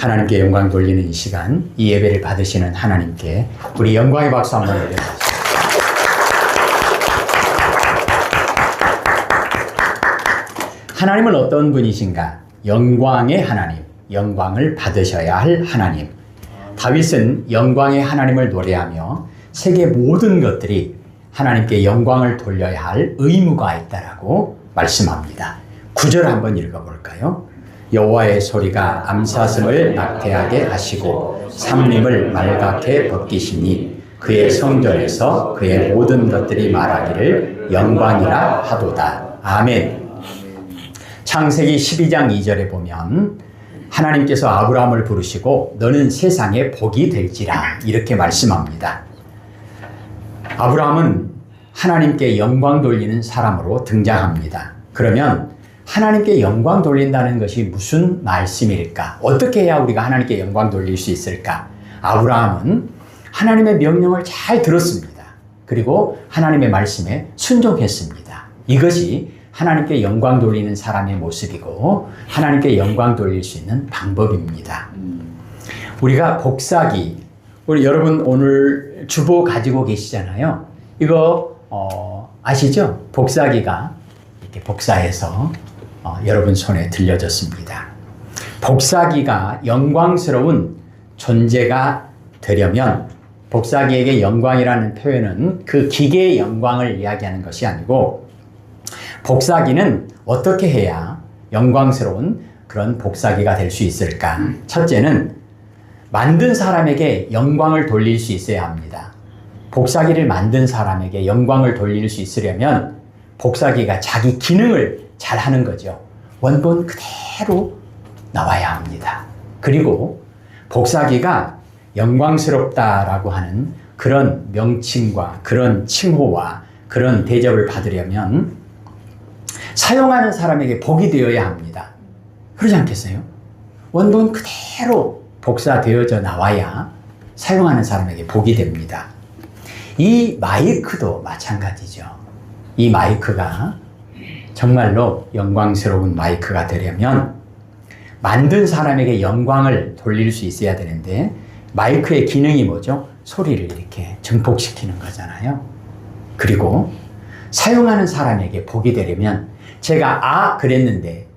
하나님께 영광 돌리는 이 시간, 이 예배를 받으시는 하나님께 우리 영광의 박수 한번 올려주세요. 하나님은 어떤 분이신가? 영광의 하나님, 영광을 받으셔야 할 하나님. 다윗은 영광의 하나님을 노래하며 세계 모든 것들이 하나님께 영광을 돌려야 할 의무가 있다라고 말씀합니다. 9절 한번 읽어볼까요? 여호와의 소리가 암사슴을 낙태하게 하시고 삼림을 말갛게 벗기시니 그의 성전에서 그의 모든 것들이 말하기를 영광이라 하도다. 아멘. 창세기 12장 2절에 보면 하나님께서 아브라함을 부르시고 너는 세상에 복이 될지라 이렇게 말씀합니다. 아브라함은 하나님께 영광 돌리는 사람으로 등장합니다. 그러면 하나님께 영광 돌린다는 것이 무슨 말씀일까? 어떻게 해야 우리가 하나님께 영광 돌릴 수 있을까? 아브라함은 하나님의 명령을 잘 들었습니다. 그리고 하나님의 말씀에 순종했습니다. 이것이 하나님께 영광 돌리는 사람의 모습이고 하나님께 영광 돌릴 수 있는 방법입니다. 우리가 복사기, 우리 여러분 오늘 주보 가지고 계시잖아요. 이거 아시죠? 복사기가 이렇게 복사해서 여러분 손에 들려졌습니다. 복사기가 영광스러운 존재가 되려면 복사기에게 영광이라는 표현은 그 기계의 영광을 이야기하는 것이 아니고 복사기는 어떻게 해야 영광스러운 그런 복사기가 될 수 있을까? 첫째는 만든 사람에게 영광을 돌릴 수 있어야 합니다. 복사기를 만든 사람에게 영광을 돌릴 수 있으려면 복사기가 자기 기능을 잘 하는 거죠. 원본 그대로 나와야 합니다. 그리고 복사기가 영광스럽다라고 하는 그런 명칭과 그런 칭호와 그런 대접을 받으려면 사용하는 사람에게 복이 되어야 합니다. 그러지 않겠어요? 원본 그대로 복사되어져 나와야 사용하는 사람에게 복이 됩니다. 이 마이크도 마찬가지죠. 이 마이크가 정말로 영광스러운 마이크가 되려면 만든 사람에게 영광을 돌릴 수 있어야 되는데 마이크의 기능이 뭐죠? 소리를 이렇게 증폭시키는 거잖아요. 그리고 사용하는 사람에게 복이 되려면 제가 그랬는데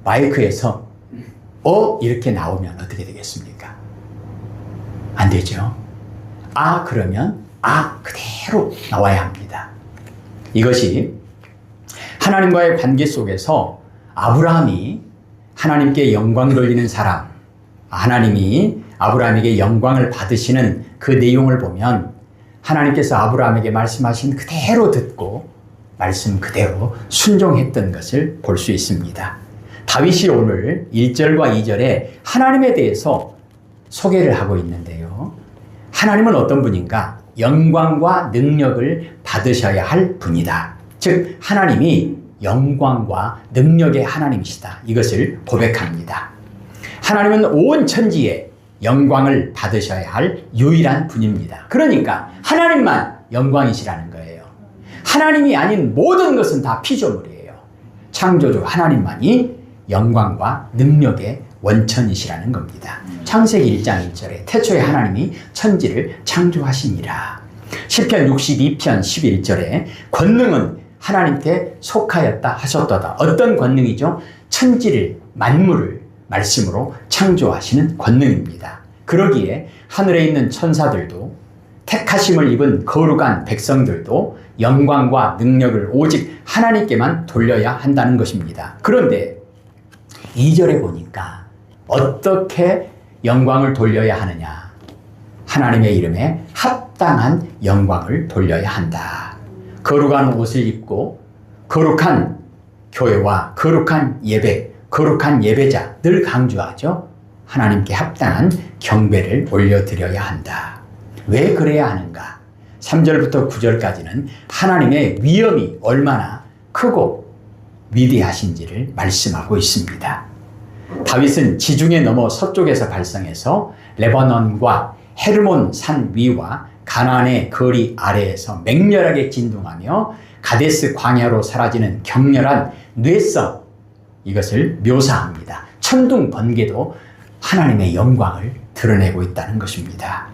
마이크에서 이렇게 나오면 어떻게 되겠습니까? 안 되죠. 그러면 그대로 나와야 합니다. 이것이 하나님과의 관계 속에서 아브라함이 하나님께 영광 돌리는 사람, 하나님이 아브라함에게 영광을 받으시는 그 내용을 보면 하나님께서 아브라함에게 말씀하신 그대로 듣고 말씀 그대로 순종했던 것을 볼 수 있습니다. 다윗이 오늘 1절과 2절에 하나님에 대해서 소개를 하고 있는데요. 하나님은 어떤 분인가? 영광과 능력을 받으셔야 할 분이다. 즉 하나님이 영광과 능력의 하나님이시다. 이것을 고백합니다. 하나님은 온 천지에 영광을 받으셔야 할 유일한 분입니다. 그러니까 하나님만 영광이시라는 거예요. 하나님이 아닌 모든 것은 다 피조물이에요. 창조주 하나님만이 영광과 능력의 원천이시라는 겁니다. 창세기 1장 1절에 태초에 하나님이 천지를 창조하시니라. 시편 62편 11절에 권능은 하나님께 속하였다 하셨도다. 어떤 권능이죠? 천지를 만물을 말씀으로 창조하시는 권능입니다. 그러기에 하늘에 있는 천사들도 택하심을 입은 거룩한 백성들도 영광과 능력을 오직 하나님께만 돌려야 한다는 것입니다. 그런데 2절에 보니까 어떻게 영광을 돌려야 하느냐? 하나님의 이름에 합당한 영광을 돌려야 한다. 거룩한 옷을 입고 거룩한 교회와 거룩한 예배, 거룩한 예배자 늘 강조하죠. 하나님께 합당한 경배를 올려드려야 한다. 왜 그래야 하는가? 3절부터 9절까지는 하나님의 위엄이 얼마나 크고 위대하신지를 말씀하고 있습니다. 다윗은 지중해 너머 서쪽에서 발성해서 레바논과 헤르몬 산 위와 가나안의 거리 아래에서 맹렬하게 진동하며 가데스 광야로 사라지는 격렬한 뇌성, 이것을 묘사합니다. 천둥 번개도 하나님의 영광을 드러내고 있다는 것입니다.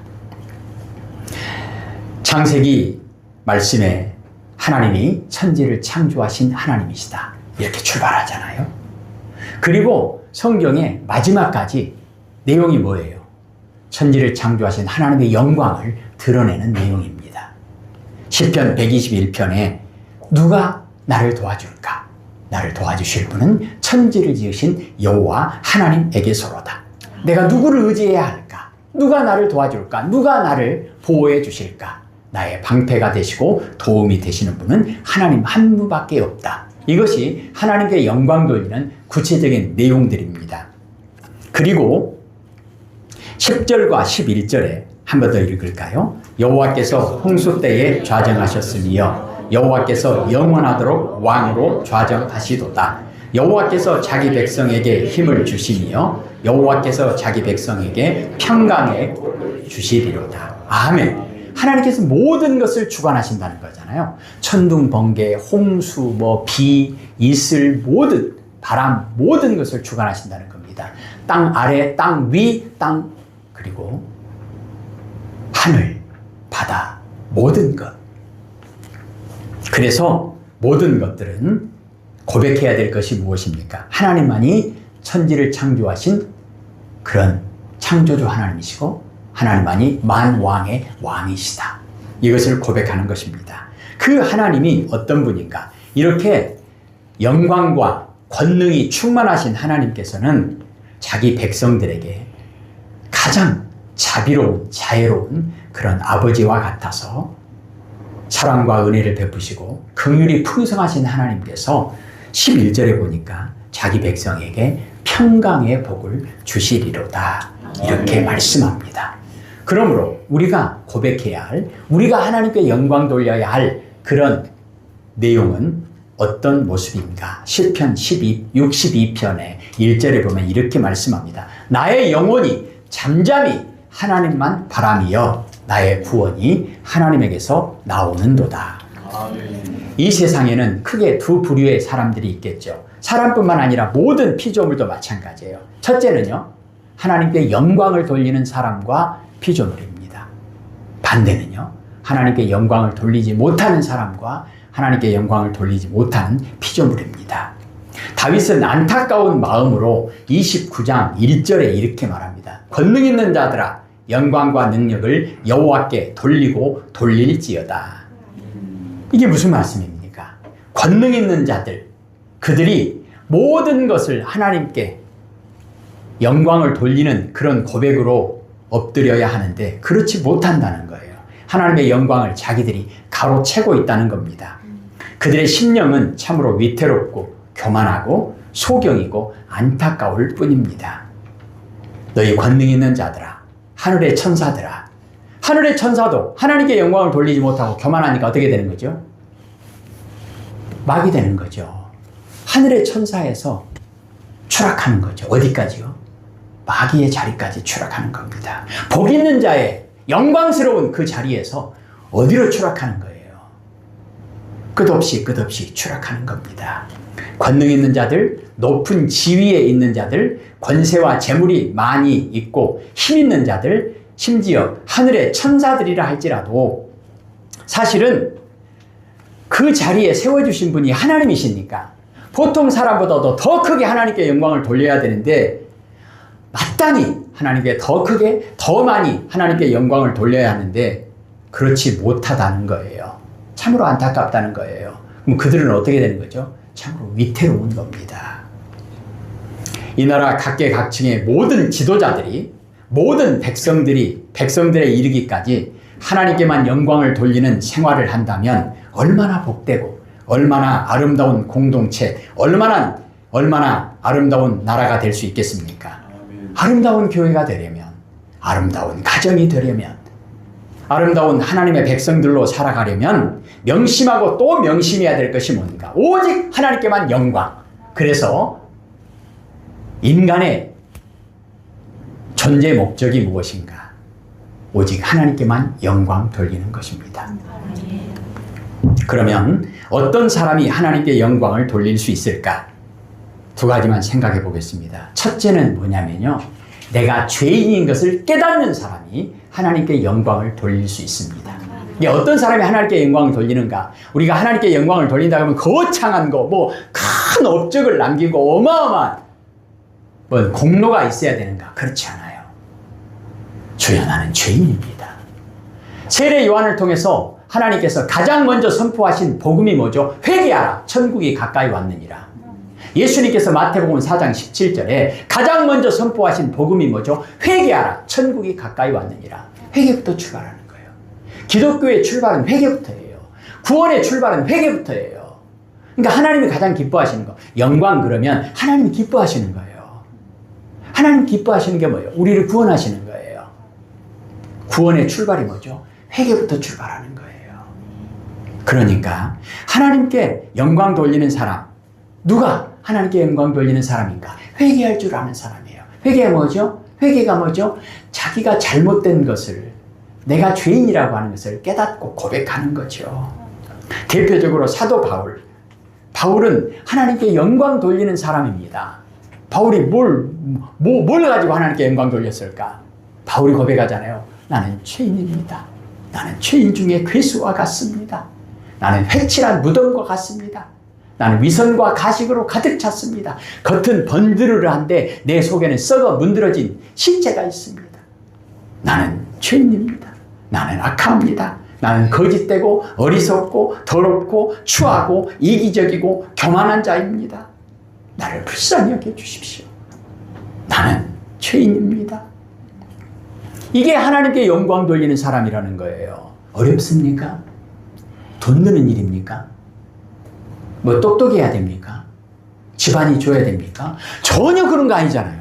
창세기 말씀에 하나님이 천지를 창조하신 하나님이시다, 이렇게 출발하잖아요. 그리고 성경의 마지막까지 내용이 뭐예요? 천지를 창조하신 하나님의 영광을 드러내는 내용입니다. 시편 121편에 누가 나를 도와줄까? 나를 도와주실 분은 천지를 지으신 여호와 하나님에게서로다. 내가 누구를 의지해야 할까? 누가 나를 도와줄까? 누가 나를 보호해 주실까? 나의 방패가 되시고 도움이 되시는 분은 하나님 한 분밖에 없다. 이것이 하나님께 영광 돌리는 구체적인 내용들입니다. 그리고 10절과 11절에 한 번 더 읽을까요? 여호와께서 홍수 때에 좌정하셨으며 여호와께서 영원하도록 왕으로 좌정하시도다. 여호와께서 자기 백성에게 힘을 주시며 여호와께서 자기 백성에게 평강에 주시리로다. 아멘. 하나님께서 모든 것을 주관하신다는 거잖아요. 천둥, 번개, 홍수, 비, 이슬, 모든 바람, 모든 것을 주관하신다는 겁니다. 땅 아래, 땅 위, 땅 그리고 하늘, 바다, 모든 것. 그래서 모든 것들은 고백해야 될 것이 무엇입니까? 하나님만이 천지를 창조하신 그런 창조주 하나님이시고 하나님만이 만왕의 왕이시다. 이것을 고백하는 것입니다. 그 하나님이 어떤 분인가? 이렇게 영광과 권능이 충만하신 하나님께서는 자기 백성들에게 가장 자비로운, 자애로운 그런 아버지와 같아서 사랑과 은혜를 베푸시고 긍휼이 풍성하신 하나님께서 11절에 보니까 자기 백성에게 평강의 복을 주시리로다, 이렇게 말씀합니다. 그러므로 우리가 고백해야 할, 우리가 하나님께 영광 돌려야 할 그런 내용은 어떤 모습인가? 시편 62편의 1절에 보면 이렇게 말씀합니다. 나의 영혼이 잠잠히 하나님만 바라며 나의 구원이 하나님에게서 나오는도다. 이 세상에는 크게 두 부류의 사람들이 있겠죠. 사람뿐만 아니라 모든 피조물도 마찬가지예요. 첫째는요, 하나님께 영광을 돌리는 사람과 피조물입니다. 반대는요, 하나님께 영광을 돌리지 못하는 사람과 하나님께 영광을 돌리지 못하는 피조물입니다. 다윗은 안타까운 마음으로 29장 1절에 이렇게 말합니다. 권능 있는 자들아, 영광과 능력을 여호와께 돌리고 돌릴지어다. 이게 무슨 말씀입니까? 권능 있는 자들, 그들이 모든 것을 하나님께 영광을 돌리는 그런 고백으로 엎드려야 하는데 그렇지 못한다는 거예요. 하나님의 영광을 자기들이 가로채고 있다는 겁니다. 그들의 심령은 참으로 위태롭고 교만하고 소경이고 안타까울 뿐입니다. 너희 권능 있는 자들아, 하늘의 천사들아, 하늘의 천사도 하나님께 영광을 돌리지 못하고 교만하니까 어떻게 되는 거죠? 막이 되는 거죠. 하늘의 천사에서 추락하는 거죠. 어디까지요? 마귀의 자리까지 추락하는 겁니다. 복 있는 자의 영광스러운 그 자리에서 어디로 추락하는 거예요? 끝없이 추락하는 겁니다. 권능 있는 자들, 높은 지위에 있는 자들, 권세와 재물이 많이 있고 힘 있는 자들, 심지어 하늘의 천사들이라 할지라도 사실은 그 자리에 세워주신 분이 하나님이시니까 보통 사람보다도 더 크게 하나님께 영광을 돌려야 되는데 마땅히 하나님께 더 크게 더 많이 하나님께 영광을 돌려야 하는데 그렇지 못하다는 거예요. 참으로 안타깝다는 거예요. 그럼 그들은 어떻게 되는 거죠? 참으로 위태로운 겁니다. 이 나라 각계각층의 모든 지도자들이, 모든 백성들에 이르기까지 하나님께만 영광을 돌리는 생활을 한다면 얼마나 복되고 얼마나 아름다운 공동체, 얼마나 아름다운 나라가 될 수 있겠습니까? 아름다운 교회가 되려면, 아름다운 가정이 되려면, 아름다운 하나님의 백성들로 살아가려면 명심하고 또 명심해야 될 것이 뭔가? 오직 하나님께만 영광. 그래서 인간의 존재 목적이 무엇인가? 오직 하나님께만 영광 돌리는 것입니다. 그러면 어떤 사람이 하나님께 영광을 돌릴 수 있을까? 두 가지만 생각해 보겠습니다. 첫째는 뭐냐면요, 내가 죄인인 것을 깨닫는 사람이 하나님께 영광을 돌릴 수 있습니다. 이게 어떤 사람이 하나님께 영광을 돌리는가? 우리가 하나님께 영광을 돌린다 그러면 거창한 거, 뭐 큰 업적을 남기고 어마어마한 뭐 공로가 있어야 되는가? 그렇지 않아요. 주여, 나는 죄인입니다. 세례 요한을 통해서 하나님께서 가장 먼저 선포하신 복음이 뭐죠? 회개하라, 천국이 가까이 왔느니라. 예수님께서 마태복음 4장 17절에 가장 먼저 선포하신 복음이 뭐죠? 회개하라, 천국이 가까이 왔느니라. 회개부터 출발하는 거예요. 기독교의 출발은 회개부터예요. 구원의 출발은 회개부터예요. 그러니까 하나님이 가장 기뻐하시는 거, 영광 그러면 하나님이 기뻐하시는 거예요. 하나님 기뻐하시는 게 뭐예요? 우리를 구원하시는 거예요. 구원의 출발이 뭐죠? 회개부터 출발하는 거예요. 그러니까 하나님께 영광 돌리는 사람, 누가 하나님께 영광 돌리는 사람인가? 회개할 줄 아는 사람이에요. 회개가 뭐죠? 회개가 뭐죠? 자기가 잘못된 것을, 내가 죄인이라고 하는 것을 깨닫고 고백하는 거죠. 대표적으로 사도 바울은 하나님께 영광 돌리는 사람입니다. 바울이 뭘 가지고 하나님께 영광 돌렸을까? 바울이 고백하잖아요. 나는 죄인입니다. 나는 죄인 중에 괴수와 같습니다. 나는 회칠한 무덤과 같습니다. 나는 위선과 가식으로 가득 찼습니다. 겉은 번드르르한데 내 속에는 썩어 문드러진 실제가 있습니다. 나는 죄인입니다. 나는 악합니다. 나는 거짓되고 어리석고 더럽고 추하고 이기적이고 교만한 자입니다. 나를 불쌍히 여겨주십시오. 나는 죄인입니다. 이게 하나님께 영광 돌리는 사람이라는 거예요. 어렵습니까? 돈 드는 일입니까? 뭐 똑똑해야 됩니까? 집안이 좋아야 됩니까? 전혀 그런 거 아니잖아요.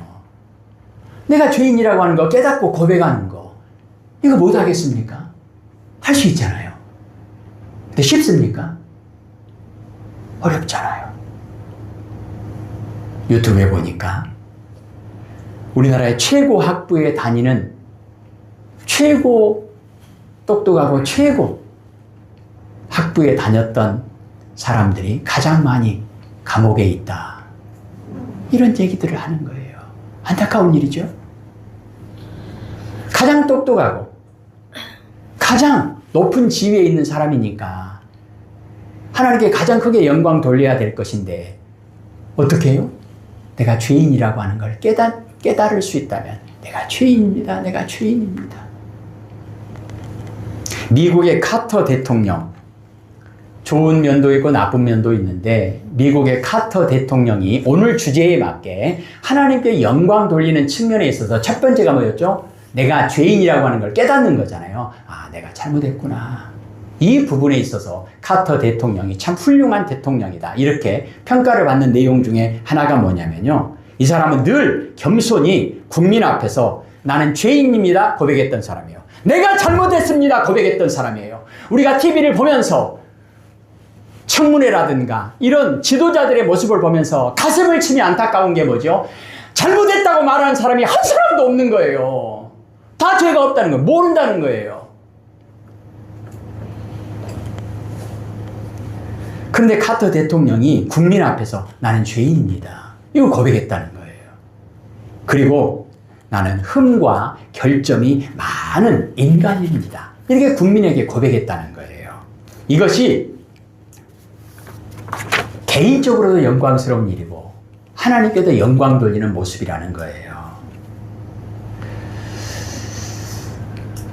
내가 죄인이라고 하는 거 깨닫고 고백하는 거, 이거 못 하겠습니까? 할 수 있잖아요. 근데 쉽습니까? 어렵잖아요. 유튜브에 보니까 우리나라의 최고 학부에 다니는 최고 똑똑하고 최고 학부에 다녔던 사람들이 가장 많이 감옥에 있다. 이런 얘기들을 하는 거예요. 안타까운 일이죠. 가장 똑똑하고 가장 높은 지위에 있는 사람이니까 하나님께 가장 크게 영광 돌려야 될 것인데 어떻게 해요? 내가 죄인이라고 하는 걸 깨달을 수 있다면 내가 죄인입니다. 내가 죄인입니다. 미국의 카터 대통령, 좋은 면도 있고 나쁜 면도 있는데 미국의 카터 대통령이 오늘 주제에 맞게 하나님께 영광 돌리는 측면에 있어서 첫 번째가 뭐였죠? 내가 죄인이라고 하는 걸 깨닫는 거잖아요. 아, 내가 잘못했구나. 이 부분에 있어서 카터 대통령이 참 훌륭한 대통령이다. 이렇게 평가를 받는 내용 중에 하나가 뭐냐면요. 이 사람은 늘 겸손히 국민 앞에서 나는 죄인입니다 고백했던 사람이에요. 내가 잘못했습니다 고백했던 사람이에요. 우리가 TV를 보면서 청문회라든가 이런 지도자들의 모습을 보면서 가슴을 치며 안타까운 게 뭐죠? 잘못했다고 말하는 사람이 한 사람도 없는 거예요. 다 죄가 없다는 거예요. 모른다는 거예요. 그런데 카터 대통령이 국민 앞에서 나는 죄인입니다. 이거 고백했다는 거예요. 그리고 나는 흠과 결점이 많은 인간입니다. 이렇게 국민에게 고백했다는 거예요. 이것이 개인적으로도 영광스러운 일이고 하나님께도 영광 돌리는 모습이라는 거예요.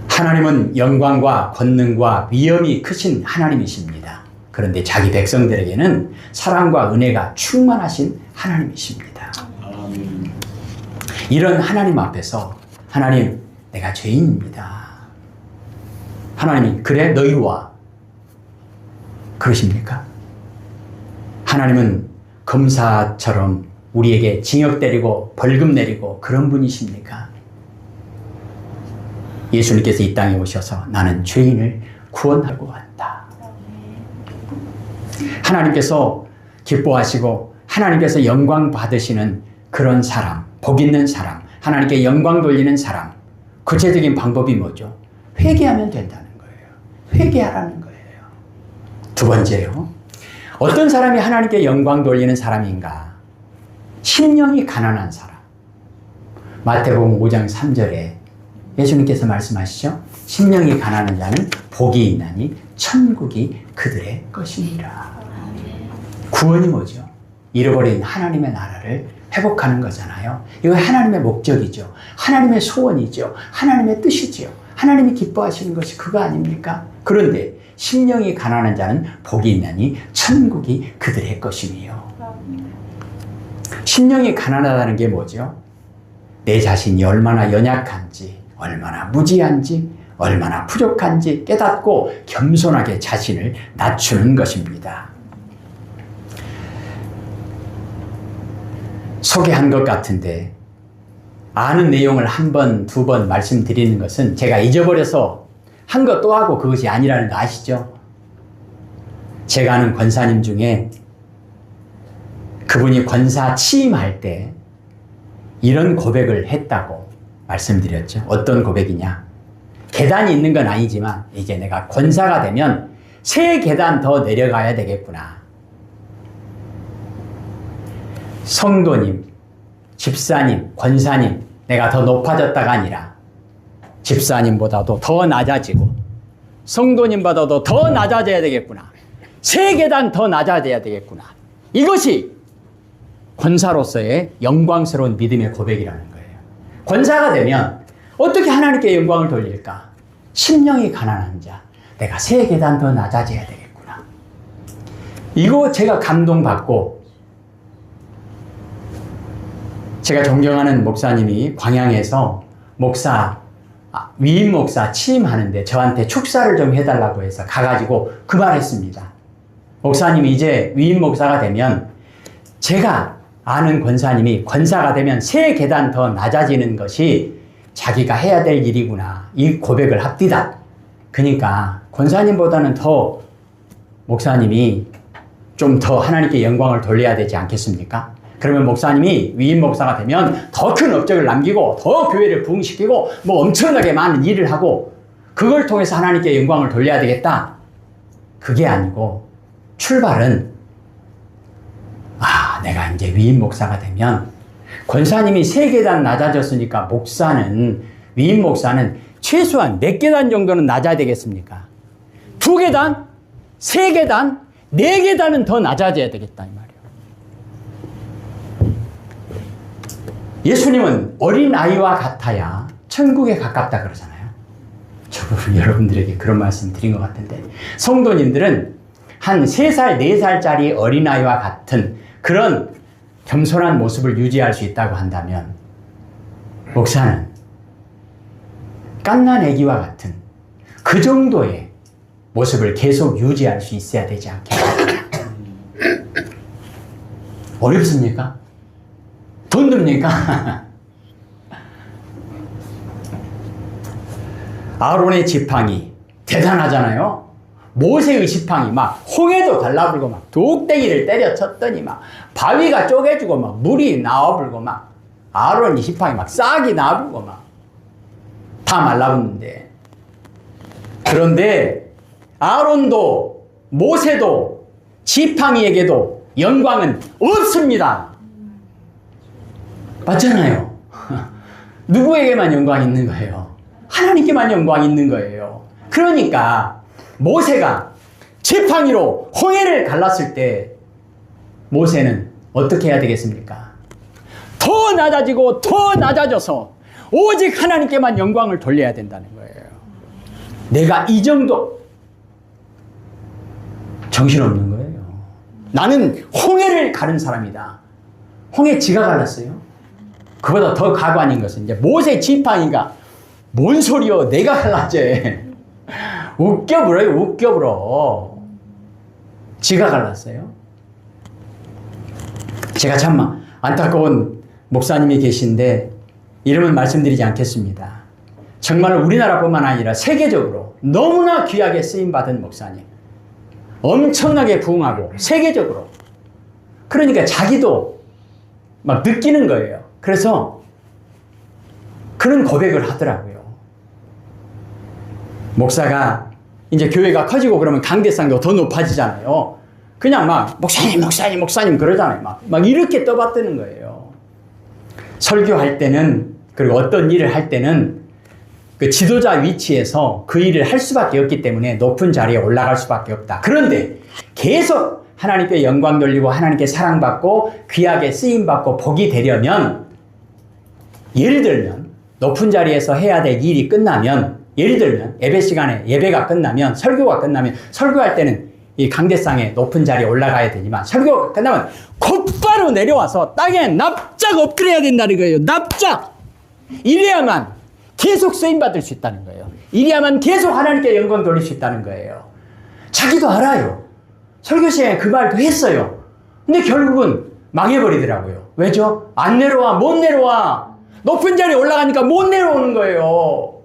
하나님은 영광과 권능과 위엄이 크신 하나님이십니다. 그런데 자기 백성들에게는 사랑과 은혜가 충만하신 하나님이십니다. 이런 하나님 앞에서 하나님, 내가 죄인입니다. 하나님이 그래 너희 와 그러십니까? 하나님은 검사처럼 우리에게 징역 때리고 벌금 내리고 그런 분이십니까? 예수님께서 이 땅에 오셔서 나는 죄인을 구원하고 왔다. 하나님께서 기뻐하시고 하나님께서 영광 받으시는 그런 사람, 복 있는 사람, 하나님께 영광 돌리는 사람, 구체적인 방법이 뭐죠? 회개하면 된다는 거예요. 회개하라는 거예요. 두 번째요. 어떤 사람이 하나님께 영광 돌리는 사람인가? 심령이 가난한 사람, 마태복음 5장 3절에 예수님께서 말씀하시죠. 심령이 가난한 자는 복이 있나니 천국이 그들의 것이니라. 구원이 뭐죠? 잃어버린 하나님의 나라를 회복하는 거잖아요. 이거 하나님의 목적이죠. 하나님의 소원이죠. 하나님의 뜻이죠. 하나님이 기뻐하시는 것이 그거 아닙니까? 그런데 심령이 가난한 자는 복이 있나니 천국이 그들의 것이니요. 심령이 가난하다는 게 뭐죠? 내 자신이 얼마나 연약한지, 얼마나 무지한지, 얼마나 부족한지 깨닫고 겸손하게 자신을 낮추는 것입니다. 소개한 것 같은데 아는 내용을 한 번, 두 번 말씀드리는 것은 제가 잊어버려서 한 것 또 하고 그것이 아니라는 거 아시죠? 제가 아는 권사님 중에 그분이 권사 취임할 때 이런 고백을 했다고 말씀드렸죠. 어떤 고백이냐? 계단이 있는 건 아니지만 이제 내가 권사가 되면 3계단 더 내려가야 되겠구나. 성도님, 집사님, 권사님, 내가 더 높아졌다가 아니라 집사님보다도 더 낮아지고 성도님보다도 더 낮아져야 되겠구나. 3계단 더 낮아져야 되겠구나. 이것이 권사로서의 영광스러운 믿음의 고백이라는 거예요. 권사가 되면 어떻게 하나님께 영광을 돌릴까? 심령이 가난한 자, 내가 3계단 더 낮아져야 되겠구나. 이거 제가 감동받고 제가 존경하는 목사님이 광양에서 위임 목사 취임하는데 저한테 축사를 좀 해달라고 해서 가가지고 그 말 했습니다. 목사님이 이제 위임 목사가 되면 제가 아는 권사님이 권사가 되면 3계단 더 낮아지는 것이 자기가 해야 될 일이구나. 이 고백을 합디다. 그러니까 권사님보다는 더 목사님이 좀 더 하나님께 영광을 돌려야 되지 않겠습니까? 그러면 목사님이 위임 목사가 되면 더 큰 업적을 남기고 더 교회를 부흥시키고 뭐 엄청나게 많은 일을 하고 그걸 통해서 하나님께 영광을 돌려야 되겠다. 그게 아니고 출발은 내가 이제 위임 목사가 되면 권사님이 3계단 낮아졌으니까 위임 목사는 최소한 몇 계단 정도는 낮아야 되겠습니까? 2계단? 3계단? 4계단은 더 낮아져야 되겠다 이 말이에요. 예수님은 어린아이와 같아야 천국에 가깝다 그러잖아요. 저도 여러분들에게 그런 말씀 드린 것 같은데 성도님들은 한 3살, 4살짜리 어린아이와 같은 그런 겸손한 모습을 유지할 수 있다고 한다면 목사는 갓난 아기와 같은 그 정도의 모습을 계속 유지할 수 있어야 되지 않겠습니까? 어렵습니까? 돈 듭니까? 아론의 지팡이 대단하잖아요. 모세의 지팡이 막 홍해도 달라불고 막 독대기를 때려쳤더니 막 바위가 쪼개지고 막 물이 나와불고 막 아론의 지팡이 막 싹이 나와불고 막 다 말라붙는데 그런데 아론도 모세도 지팡이에게도 영광은 없습니다. 맞잖아요. 누구에게만 영광이 있는 거예요? 하나님께만 영광이 있는 거예요. 그러니까 모세가 지팡이로 홍해를 갈랐을 때 모세는 어떻게 해야 되겠습니까? 더 낮아지고 더 낮아져서 오직 하나님께만 영광을 돌려야 된다는 거예요. 내가 이 정도 정신없는 거예요. 나는 홍해를 가른 사람이다. 홍해 지가 갈랐어요. 그보다 더 가관인 것은 이제 모세 지팡이가 뭔 소리요? 내가 갈랐지. 웃겨불어요. 웃겨불어. 지가 갈랐어요. 제가 참 안타까운 목사님이 계신데 이름은 말씀드리지 않겠습니다. 정말 우리나라뿐만 아니라 세계적으로 너무나 귀하게 쓰임받은 목사님. 엄청나게 부흥하고 세계적으로. 그러니까 자기도 막 느끼는 거예요. 그래서 그런 고백을 하더라고요. 목사가 이제 교회가 커지고 그러면 강대상도 더 높아지잖아요. 그냥 막 목사님 그러잖아요. 막 이렇게 떠받드는 거예요. 설교할 때는 그리고 어떤 일을 할 때는 그 지도자 위치에서 그 일을 할 수밖에 없기 때문에 높은 자리에 올라갈 수밖에 없다. 그런데 계속 하나님께 영광 돌리고 하나님께 사랑받고 귀하게 쓰임받고 복이 되려면, 예를 들면 높은 자리에서 해야 될 일이 끝나면, 예를 들면 예배 시간에 예배가 끝나면, 설교가 끝나면, 설교할 때는 이 강대상에 높은 자리에 올라가야 되지만 설교가 끝나면 곧바로 내려와서 땅에 납작 엎드려야 된다는 거예요. 납작! 이래야만 계속 쓰임받을 수 있다는 거예요. 이래야만 계속 하나님께 영광 돌릴 수 있다는 거예요. 자기도 알아요. 설교 시간에 그 말도 했어요. 근데 결국은 망해버리더라고요. 왜죠? 안 내려와, 못 내려와. 높은 자리에 올라가니까 못 내려오는 거예요.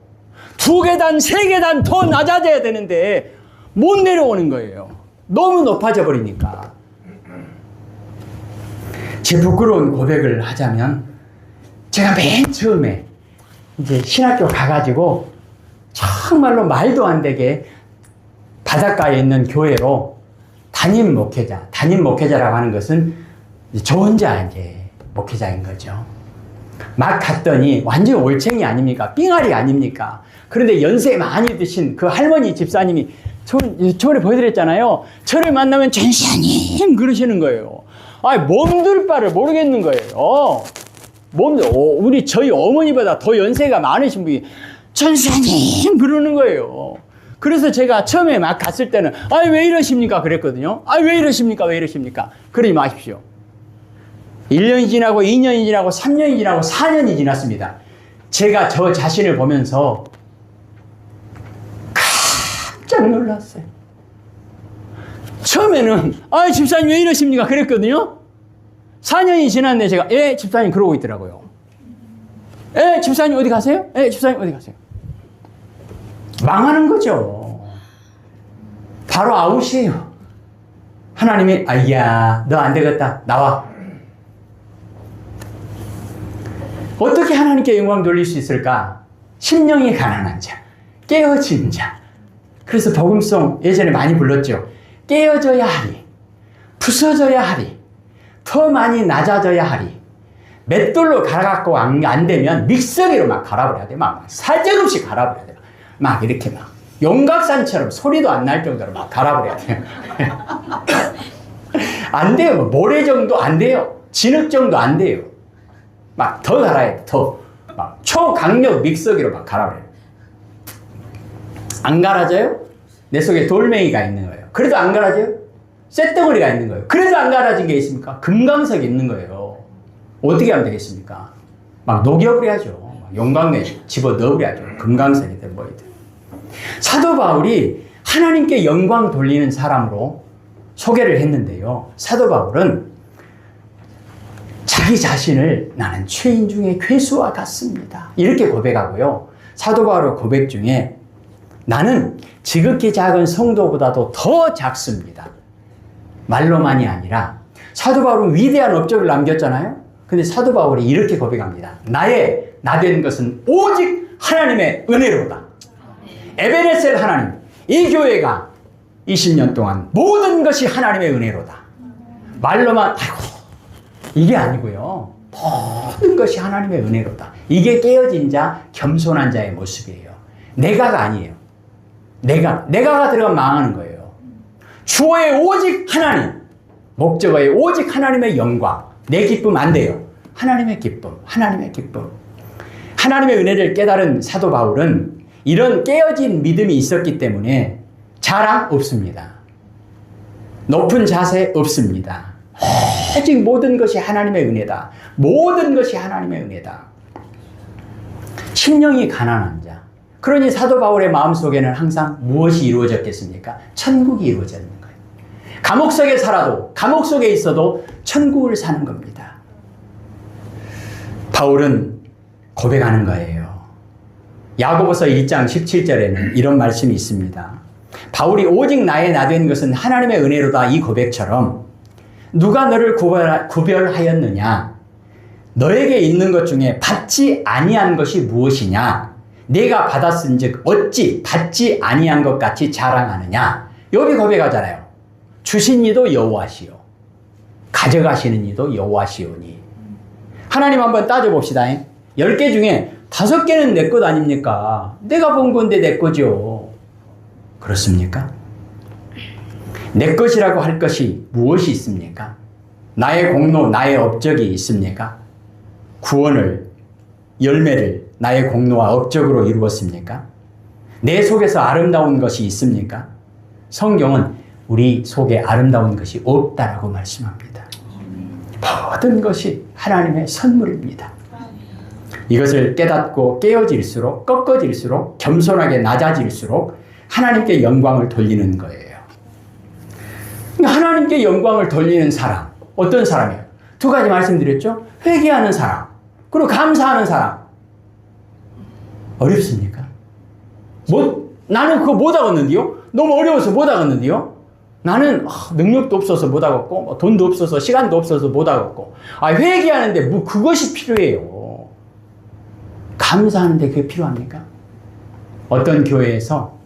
2계단, 3계단 더 낮아져야 되는데 못 내려오는 거예요. 너무 높아져 버리니까. 제 부끄러운 고백을 하자면, 제가 맨 처음에 이제 신학교 가가지고 정말로 말도 안 되게 바닷가에 있는 교회로 담임 목회자라고 하는 것은 저 혼자 이제 목회자인 거죠. 막 갔더니 완전 올챙이 아닙니까? 삥아리 아닙니까? 그런데 연세 많이 드신 그 할머니 집사님이 저번에 보여드렸잖아요. 저를 만나면 전사님 그러시는 거예요. 몸둘 바를 모르겠는 거예요. 저희 어머니보다 더 연세가 많으신 분이 전사님 그러는 거예요. 그래서 제가 처음에 막 갔을 때는 왜 이러십니까 그랬거든요. 왜 이러십니까 그러지 마십시오. 1년이 지나고 2년이 지나고 3년이 지나고 4년이 지났습니다. 제가 저 자신을 보면서 깜짝 놀랐어요. 처음에는 집사님 왜 이러십니까 그랬거든요. 4년이 지났는데 제가 집사님 그러고 있더라고요. 집사님 어디 가세요? 집사님 어디 가세요? 망하는 거죠. 바로 아웃이에요. 하나님이 너 안 되겠다 나와. 어떻게 하나님께 영광 돌릴 수 있을까? 심령이 가난한 자, 깨어진 자. 그래서 복음송 예전에 많이 불렀죠. 깨어져야 하리, 부서져야 하리, 더 많이 낮아져야 하리. 맷돌로 갈아갖고 안 되면 믹서기로 막 갈아버려야 돼. 막 사정없이 갈아버려야 돼. 막 이렇게 막 용각산처럼 소리도 안 날 정도로 막 갈아버려야 돼. 안 돼요. 모래 정도 안 돼요. 진흙 정도 안 돼요. 막 더 갈아야 돼. 막 초강력 믹서기로 막 갈아버려요. 안 갈아져요? 내 속에 돌멩이가 있는 거예요. 그래도 안 갈아져요? 쇳덩어리가 있는 거예요. 그래도 안 갈아진 게 있습니까? 금강석이 있는 거예요. 어떻게 하면 되겠습니까? 막 녹여버려야죠. 용광로에 집어 넣어버려야죠. 금강석이든 뭐이든. 사도 바울이 하나님께 영광 돌리는 사람으로 소개를 했는데요. 사도 바울은 자기 자신을 나는 죄인 중에 괴수와 같습니다. 이렇게 고백하고요. 사도 바울의 고백 중에 나는 지극히 작은 성도보다도 더 작습니다. 말로만이 아니라 사도 바울은 위대한 업적을 남겼잖아요. 근데 사도 바울이 이렇게 고백합니다. 나된 것은 오직 하나님의 은혜로다. 에베네셀 하나님, 이 교회가 20년 동안 모든 것이 하나님의 은혜로다. 말로만 이게 아니고요. 모든 것이 하나님의 은혜로다. 이게 깨어진 자, 겸손한 자의 모습이에요. 내가가 아니에요. 내가가 들어가면 망하는 거예요. 주어의 오직 하나님, 목적어의 오직 하나님의 영광. 내 기쁨 안 돼요. 하나님의 기쁨, 하나님의 기쁨. 하나님의 은혜를 깨달은 사도 바울은 이런 깨어진 믿음이 있었기 때문에 자랑 없습니다. 높은 자세 없습니다. 오직 모든 것이 하나님의 은혜다. 모든 것이 하나님의 은혜다. 심령이 가난한 자. 그러니 사도 바울의 마음속에는 항상 무엇이 이루어졌겠습니까? 천국이 이루어져 있는 거예요. 감옥 속에 살아도, 감옥 속에 있어도 천국을 사는 겁니다. 바울은 고백하는 거예요. 야고보서 1장 17절에는 이런 말씀이 있습니다. 바울이 오직 나의 나된 것은 하나님의 은혜로다 이 고백처럼 누가 너를 구별하였느냐? 너에게 있는 것 중에 받지 아니한 것이 무엇이냐? 내가 받았은즉 어찌 받지 아니한 것 같이 자랑하느냐? 여기 고백하잖아요. 주신 이도 여호와시요 가져가시는 이도 여호와시오니. 하나님 한번 따져봅시다. 10개 중에 5개는 내 것 아닙니까? 내가 본 건데 내 거죠. 그렇습니까? 내 것이라고 할 것이 무엇이 있습니까? 나의 공로, 나의 업적이 있습니까? 구원을, 열매를 나의 공로와 업적으로 이루었습니까? 내 속에서 아름다운 것이 있습니까? 성경은 우리 속에 아름다운 것이 없다라고 말씀합니다. 모든 것이 하나님의 선물입니다. 이것을 깨닫고 깨어질수록, 꺾어질수록, 겸손하게 낮아질수록 하나님께 영광을 돌리는 거예요. 하나님께 영광을 돌리는 사람, 어떤 사람이에요? 2가지 말씀드렸죠? 회개하는 사람, 그리고 감사하는 사람. 어렵습니까? 나는 그거 못 하겠는데요? 너무 어려워서 못 하겠는데요? 나는 능력도 없어서 못 하겠고, 돈도 없어서, 시간도 없어서 못 하겠고. 회개하는데 그것이 필요해요. 감사하는데 그게 필요합니까? 어떤 교회에서,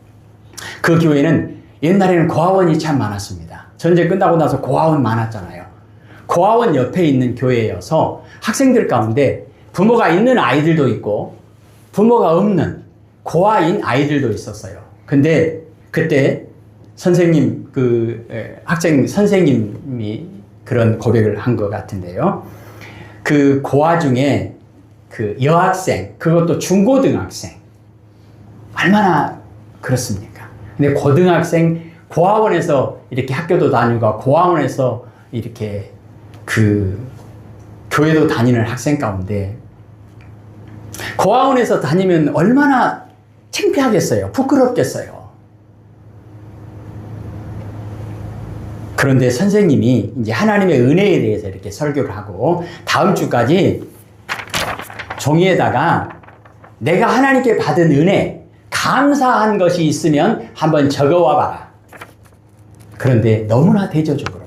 그 교회는 옛날에는 고아원이 참 많았습니다. 전쟁 끝나고 나서 고아원 많았잖아요. 고아원 옆에 있는 교회여서 학생들 가운데 부모가 있는 아이들도 있고 부모가 없는 고아인 아이들도 있었어요. 근데 그때 선생님, 학생 선생님이 그런 고백을 한 것 같은데요. 그 고아 중에 그 여학생, 그것도 중고등학생. 얼마나 그렇습니까? 근데 고등학생, 고아원에서 이렇게 학교도 다니고 고아원에서 이렇게 교회도 다니는 학생 가운데 고아원에서 다니면 얼마나 창피하겠어요. 부끄럽겠어요. 그런데 선생님이 이제 하나님의 은혜에 대해서 이렇게 설교를 하고 다음 주까지 종이에다가 내가 하나님께 받은 은혜, 감사한 것이 있으면 한번 적어와 봐라. 그런데 너무나 대조적으로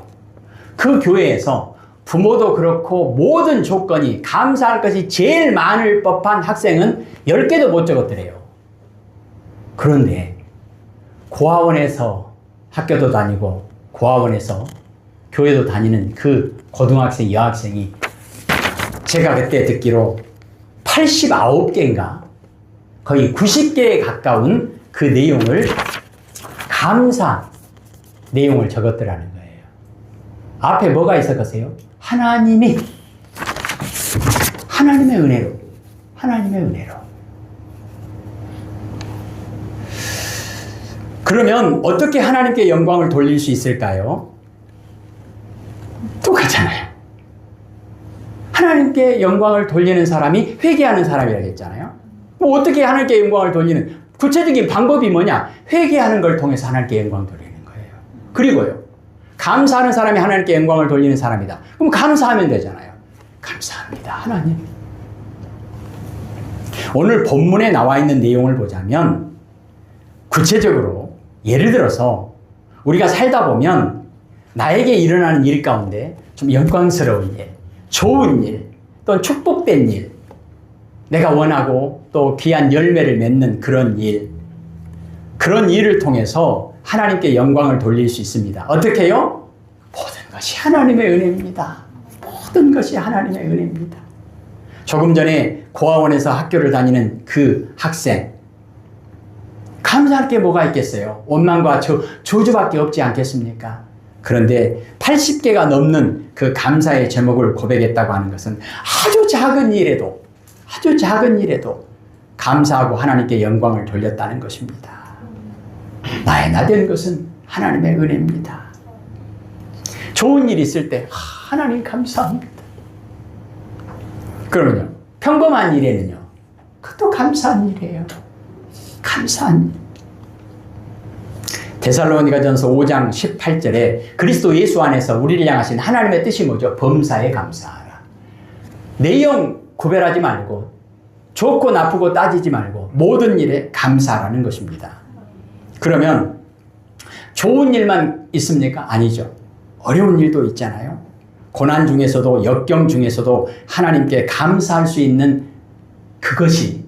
그 교회에서 부모도 그렇고 모든 조건이 감사할 것이 제일 많을 법한 학생은 10개도 못 적었더래요. 그런데 고아원에서 학교도 다니고 고아원에서 교회도 다니는 그 고등학생, 여학생이 제가 그때 듣기로 89개인가 거의 90개에 가까운 그 내용을 감사 내용을 적었더라는 거예요. 앞에 뭐가 있었겠어요? 하나님의 은혜로. 그러면 어떻게 하나님께 영광을 돌릴 수 있을까요? 똑같잖아요. 하나님께 영광을 돌리는 사람이 회개하는 사람이라고 했잖아요. 어떻게 하나님께 영광을 돌리는 구체적인 방법이 뭐냐? 회개하는 걸 통해서 하나님께 영광을 돌리는 거예요. 그리고요, 감사하는 사람이 하나님께 영광을 돌리는 사람이다. 그럼 감사하면 되잖아요. 감사합니다, 하나님. 오늘 본문에 나와 있는 내용을 보자면 구체적으로 예를 들어서 우리가 살다 보면 나에게 일어나는 일 가운데 좀 영광스러운 일, 좋은 일, 또 축복된 일, 내가 원하고 또 귀한 열매를 맺는 그런 일을 통해서 하나님께 영광을 돌릴 수 있습니다. 어떻게 해요? 모든 것이 하나님의 은혜입니다. 모든 것이 하나님의 은혜입니다. 조금 전에 고아원에서 학교를 다니는 그 학생, 감사할 게 뭐가 있겠어요? 원망과 저주밖에 없지 않겠습니까? 그런데 80개가 넘는 그 감사의 제목을 고백했다고 하는 것은 아주 작은 일에도 감사하고 하나님께 영광을 돌렸다는 것입니다. 나의 나된 것은 하나님의 은혜입니다. 좋은 일 있을 때 하나님 감사합니다. 그러면요, 평범한 일에는요, 그것도 감사한 일이에요. 감사한 일. 데살로니가전서 5장 18절에 그리스도 예수 안에서 우리를 향하신 하나님의 뜻이 뭐죠? 범사에 감사하라. 내용 구별하지 말고 좋고 나쁘고 따지지 말고 모든 일에 감사하라는 것입니다. 그러면 좋은 일만 있습니까? 아니죠. 어려운 일도 있잖아요. 고난 중에서도 역경 중에서도 하나님께 감사할 수 있는 그것이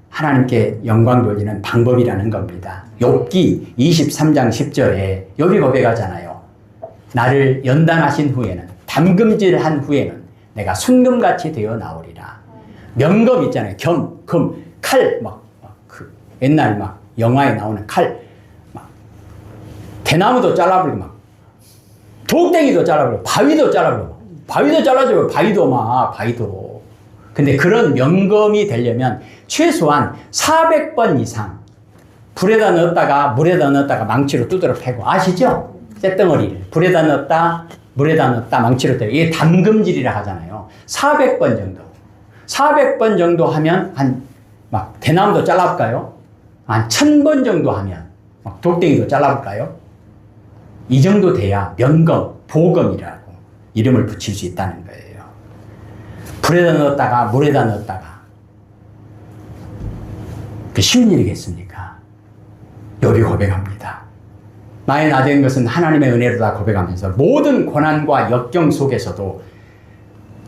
하나님께 영광 돌리는 방법이라는 겁니다. 욥기 23장 10절에 욥이 고백하잖아요. 나를 연단하신 후에는, 담금질한 후에는 내가 순금같이 되어 나오리라. 명검 있잖아요. 금, 칼, 옛날 영화에 나오는 칼, 대나무도 잘라버리고, 독댕이도 잘라버리고, 바위도 잘라버리고, 바위도 잘라줘요. 바위도. 근데 그런 명검이 되려면 최소한 400번 이상 불에다 넣었다가 물에다 넣었다가 망치로 두드려 패고, 아시죠? 쇳덩어리를 불에다 넣었다 물에다 넣었다 망치로 때려. 이게 담금질이라 하잖아요. 400번 정도. 400번 정도 하면 대나무도 잘라볼까요? 한 1000번 정도 하면 독댕이도 잘라볼까요? 이 정도 돼야 명검, 보검이라고 이름을 붙일 수 있다는 거예요. 불에다 넣었다가 물에다 넣었다가 그 쉬운 일이겠습니까? 욥이 고백합니다. 나의 나된 것은 하나님의 은혜로다 고백하면서 모든 고난과 역경 속에서도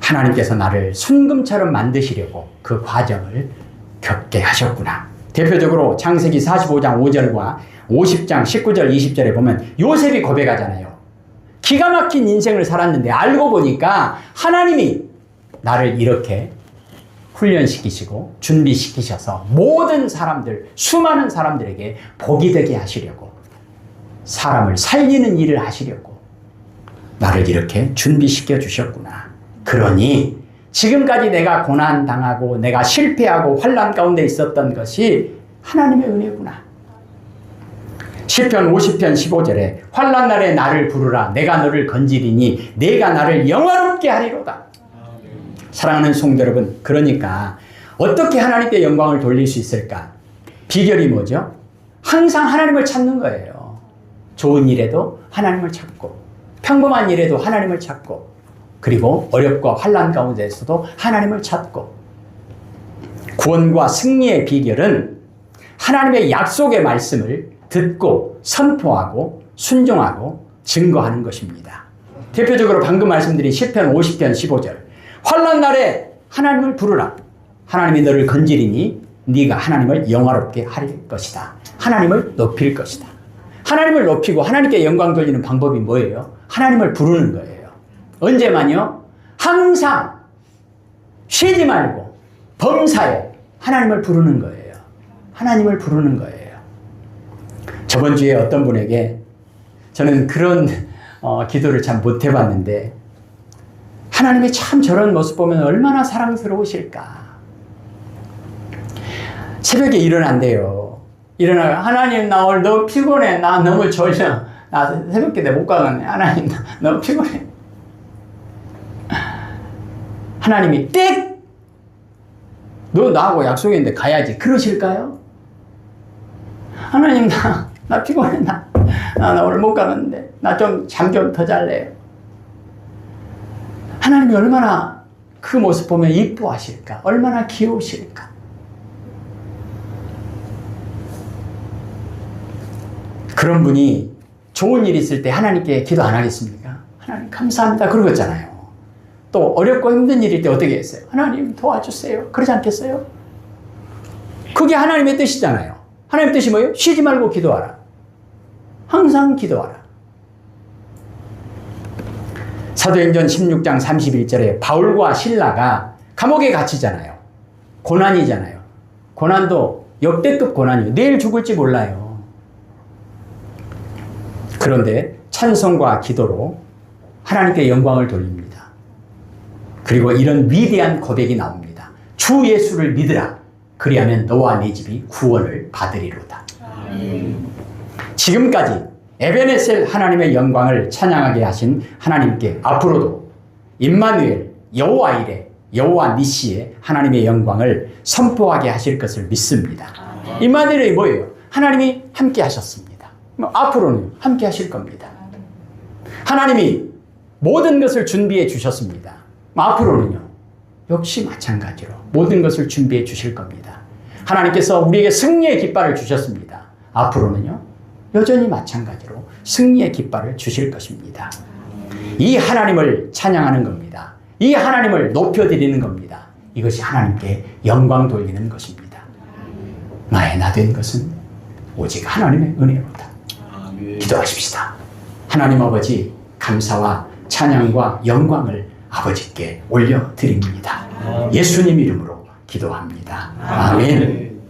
하나님께서 나를 순금처럼 만드시려고 그 과정을 겪게 하셨구나. 대표적으로 창세기 45장 5절과 50장 19절 20절에 보면 요셉이 고백하잖아요. 기가 막힌 인생을 살았는데 알고 보니까 하나님이 나를 이렇게 훈련시키시고 준비시키셔서 모든 사람들, 수많은 사람들에게 복이 되게 하시려고, 사람을 살리는 일을 하시려고 나를 이렇게 준비시켜 주셨구나. 그러니 지금까지 내가 고난당하고 내가 실패하고 환난 가운데 있었던 것이 하나님의 은혜구나. 시편 50편 15절에 환난 날에 나를 부르라. 내가 너를 건지리니 내가 나를 영화롭게 하리로다. 사랑하는 성도 여러분, 그러니까 어떻게 하나님께 영광을 돌릴 수 있을까? 비결이 뭐죠? 항상 하나님을 찾는 거예요. 좋은 일에도 하나님을 찾고, 평범한 일에도 하나님을 찾고, 그리고 어렵고 환난 가운데서도 하나님을 찾고. 구원과 승리의 비결은 하나님의 약속의 말씀을 듣고 선포하고 순종하고 증거하는 것입니다. 대표적으로 방금 말씀드린 시편 50편 15절, 환난 날에 하나님을 부르라. 하나님이 너를 건지리니 네가 하나님을 영화롭게 할 것이다. 하나님을 높일 것이다. 하나님을 높이고 하나님께 영광 돌리는 방법이 뭐예요? 하나님을 부르는 거예요. 언제만요? 항상 쉬지 말고 범사에 하나님을 부르는 거예요. 하나님을 부르는 거예요. 저번 주에 어떤 분에게, 저는 그런 기도를 참 못 해봤는데, 하나님이 참 저런 모습 보면 얼마나 사랑스러우실까. 새벽에 일어난대요. 하나님 나 오늘 너무 피곤해. 나 너무 졸려. 나 새벽기도 못 가겠네. 하나님 나 너무 피곤해. 하나님이 띡! 너 나하고 약속했는데 가야지. 그러실까요? 하나님 나 피곤해. 나 오늘 못 가는데. 나 좀 잠 좀 더 잘래요. 하나님이 얼마나 그 모습 보면 이뻐하실까? 얼마나 귀여우실까? 그런 분이 좋은 일 있을 때 하나님께 기도 안 하겠습니까? 하나님 감사합니다. 그러겠잖아요. 또 어렵고 힘든 일일 때 어떻게 했어요? 하나님 도와주세요. 그러지 않겠어요? 그게 하나님의 뜻이잖아요. 하나님의 뜻이 뭐예요? 쉬지 말고 기도하라. 항상 기도하라. 사도행전 16장 31절에 바울과 실라가 감옥에 갇히잖아요. 고난이잖아요. 고난도 역대급 고난이에요. 내일 죽을지 몰라요. 그런데 찬송과 기도로 하나님께 영광을 돌립니다. 그리고 이런 위대한 고백이 나옵니다. 주 예수를 믿으라. 그리하면 너와 네 집이 구원을 받으리로다. 지금까지 에베네셀 하나님의 영광을 찬양하게 하신 하나님께 앞으로도 임마누엘, 여호와 이레, 여호와 니시의 하나님의 영광을 선포하게 하실 것을 믿습니다. 임마누엘이 뭐예요? 하나님이 함께 하셨습니다. 앞으로는 함께 하실 겁니다. 하나님이 모든 것을 준비해 주셨습니다. 앞으로는요, 역시 마찬가지로 모든 것을 준비해 주실 겁니다. 하나님께서 우리에게 승리의 깃발을 주셨습니다. 앞으로는요, 여전히 마찬가지로 승리의 깃발을 주실 것입니다. 이 하나님을 찬양하는 겁니다. 이 하나님을 높여드리는 겁니다. 이것이 하나님께 영광 돌리는 것입니다. 나의 나된 것은 오직 하나님의 은혜로다. 기도하십시다. 하나님 아버지, 감사와 찬양과 영광을 아버지께 올려드립니다. 예수님 이름으로 기도합니다. 아멘.